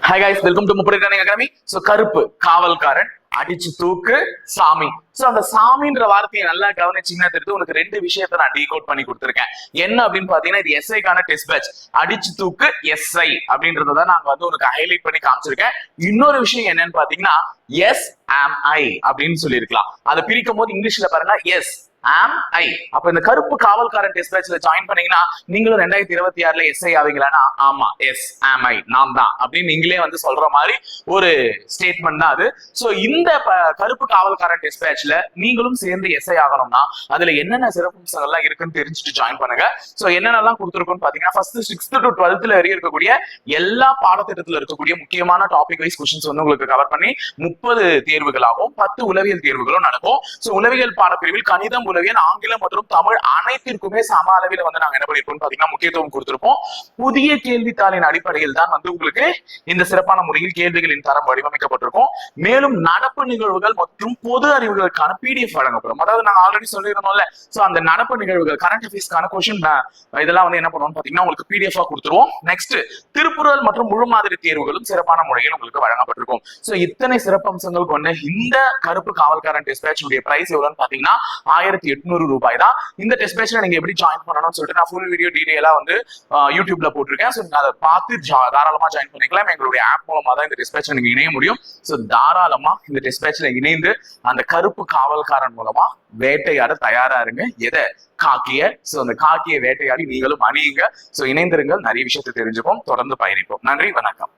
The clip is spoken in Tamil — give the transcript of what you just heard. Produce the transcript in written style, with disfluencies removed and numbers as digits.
ஹாய் கைஸ், வெல்கம் டு முப்படை ரன்னிங் அகாடமி. சோ கருப்பு காவல்காரன், அடிச்சு தூக்கு, சாமி. சோ அந்த சாமின்ற வார்த்தையை நல்லா கவனிச்சீங்கன்னா தெரியுது, உனக்கு ரெண்டு விஷயத்தை நான் டீகோட் பண்ணி கொடுத்துருக்கேன். என்ன அப்படின்னு பாத்தீங்கன்னா, இது எஸ்ஐக்கான டெஸ்ட் பேட்ச். அடிச்சு தூக்கு எஸ்ஐ அப்படின்றத நாங்க வந்து உனக்கு ஹைலைட் பண்ணி காமிச்சிருக்கேன். இன்னொரு விஷயம் என்னன்னு பாத்தீங்கன்னா, எஸ் ஆம் ஐ அப்படின்னு சொல்லியிருக்கலாம். அதை பிரிக்கும் போது இங்கிலீஷ்ல பாருங்க, எஸ் ஆம் ஐ. அப்ப இந்த கருப்பு காவல்காரன் டெஸ்ட் பேட்ச்ல ஜாயின் பண்ணீங்கன்னா நீங்களும் 2026ல எஸ்ஐ ஆவீங்களான்னா, ஆமா எஸ் ஆம் ஐ, நான் தான் அப்படின்னு நீங்களே வந்து சொல்ற மாதிரி ஒரு ஸ்டேட்மெண்ட் தான் அது. சோ இந்த கருப்பு காவல்காரன் டெஸ்ட் பேட்ச்ல நீங்களும் சேர்ந்து எஸ்ஐ ஆகணும்னா அதுல என்னென்ன சிறப்பம்சங்கள்லாம் இருக்குன்னு தெரிஞ்சுட்டு ஜாயின் பண்ணுங்க. சோ என்னென்னலாம் கொடுத்துருக்கோம்னு பாத்தீங்கன்னா, ஃபர்ஸ்ட் 6th to 12th வரையும் இருக்கக்கூடிய எல்லா பாடத்திட்டத்துல இருக்கக்கூடிய முக்கியமான டாபிக் வைஸ் கொஸ்டின்ஸ் வந்து உங்களுக்கு கவர் பண்ணி 30 தேர்வுகளாகவும் 10 உளவியல் தேர்வுகளும் நடக்கும். சோ உளவியல் பாடப்பிரிவில் கணிதம், உளவியல், ஆங்கிலம் மற்றும் தமிழ் அனைத்திற்குமே சம அளவில் வந்து நாங்க என்ன பண்ணிருப்போம் பாத்தீங்கன்னா முக்கியத்துவம் கொடுத்திருப்போம். புதிய கேள்வித்தாளின் அடிப்படையில் தான் வந்து உங்களுக்கு இந்த சிறப்பான முறையில் கேள்விகளின் தரம் வடிவமைக்கப்பட்டிருக்கும். மேலும் நடப்பு நிகழ்வுகள் மற்றும் பொது அறிவுகளுக்கான PDF வழங்கப்படும். அதாவது நாங்க ஆல்ரெடி சொல்லியிருந்தோம்ல, சோ அந்த நடப்பு நிகழ்வுகள், கரண்ட் அஃபேர்ஸ்க்கான கொஸ்டின் இதெல்லாம் வந்து என்ன பண்ணுவோம் பாத்தீங்கன்னா உங்களுக்கு PDF கொடுத்துருவோம். நெக்ஸ்ட் திருக்குறள் மற்றும் முழு மாதிரி தேர்வுகளும் சிறப்பான முறையில் உங்களுக்கு வழங்கப்பட்டிருக்கும். சோ இத்தனை சிறப்பம்சங்கள் கொண்ட இந்த கருப்பு காவல்காரன் டெஸ்ட் பேட்ச் உடைய பிரைஸ் எவ்வளவுன்னு பாத்தீங்கன்னா 1800 ரூபாய் தான். இந்த டெஸ்ட் பேட்ச்ல நீங்க எப்படி ஜாயின் பண்ணணும்னு சொல்லிட்டு நான் ஃபுல் வீடியோ டீடைலா வந்து யூடியூப்ல போட்டிருக்கேன். சோ நீங்க அதை பார்த்து தாராளமா ஜாயின் பண்ணிக்கலாம். எங்களுடைய ஆப் மூலமா தான் இந்த டெஸ்ட் பேட்ச்ல நீங்க இணைய முடியும். சோ தாராளமா இந்த டெஸ்ட் பேட்ச்ல இணைந்து அந்த கருப்பு காவல்காரன் மூலமா வேட்டையாட தயாரா இருங்க. எதை? காக்கிய. சோ அந்த காக்கிய வேட்டையாடி நீங்களும் அணியுங்க. சோ இணைந்திருங்கள், நிறைய விஷயத்தை தெரிஞ்சுப்போம், தொடர்ந்து பயணிப்போம். நன்றி, வணக்கம்.